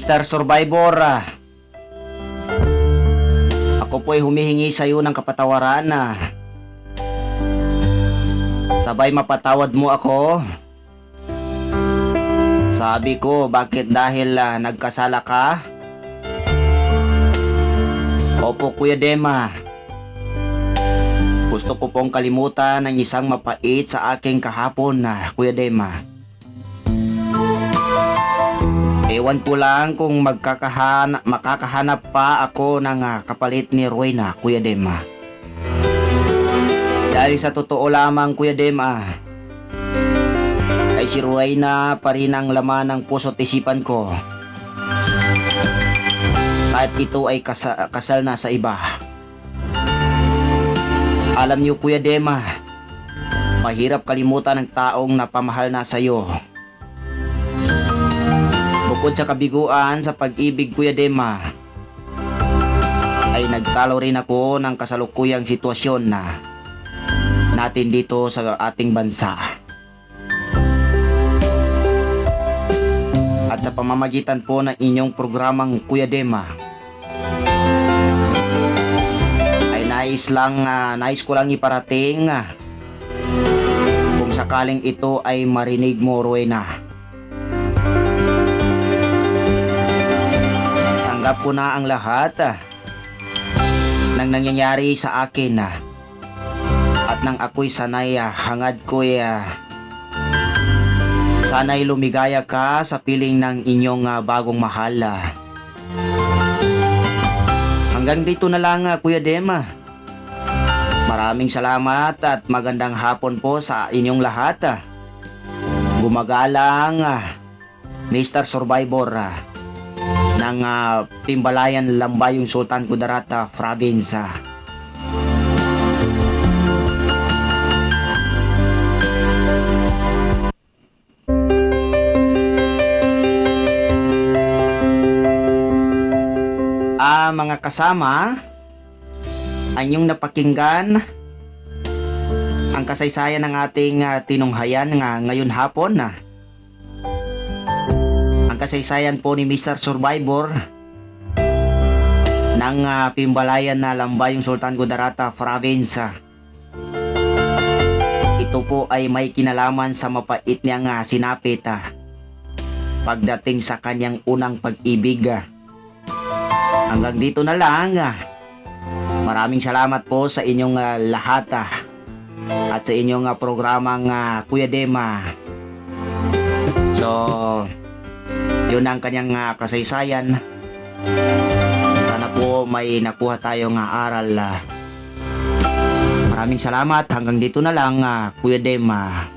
Mr. Survivor, ako po'y humihingi sa iyo ng kapatawaran na sabay mapatawad mo ako. Sabi ko, bakit dahil nagkasala ka? Opo, Kuya Dema. Gusto ko pong kalimutan ng isang mapait sa aking kahapon na Kuya Dema. Ewan ko lang kung makakahanap pa ako ng kapalit ni Rowena, Kuya Dema. Dahil sa totoo lamang, Kuya Dema, ay si Rowena pa rin ang laman ng puso't isipan ko. Kahit ito ay kasal na sa iba. Alam niyo, Kuya Dema, mahirap kalimutan ng taong napamahal na sa iyo. Bukod sa kabiguan sa pag-ibig, Kuya Dema, ay nagtalo rin ako ng kasalukuyang sitwasyon na natin dito sa ating bansa. At sa pamamagitan po ng inyong programang Kuya Dema, ay nais ko lang iparating kung sakaling ito ay marinig mo, Rowena. Tanggap ko na ang lahat ng nangyayari sa akin at nang ako'y sanay hangad ko'y sana'y lumigaya ka sa piling ng inyong bagong mahal. Hanggang dito na lang, Kuya Dema. Maraming salamat at magandang hapon po sa inyong lahat. Gumagalang Mr. Survivor ng Timbalayan, Lambayong Sultan Kudarat Province. Mga kasama, anyong napakinggan ang kasaysayan ng ating tinunghayan ngayon hapon. Ang kasaysayan po ni Mr. Survivor ng Pimbalayan na Lambayong Sultan Kudarat Province. Ito po ay may kinalaman sa mapait niyang sinapit pagdating sa kanyang unang pag-ibig. Hanggang dito na lang. Maraming salamat po sa inyong lahat at sa inyong programang Kuya Dema. So, yun ang kanyang kasaysayan. Sana po may nakuha tayong aral. Maraming salamat. Hanggang dito na lang, Kuya Dema.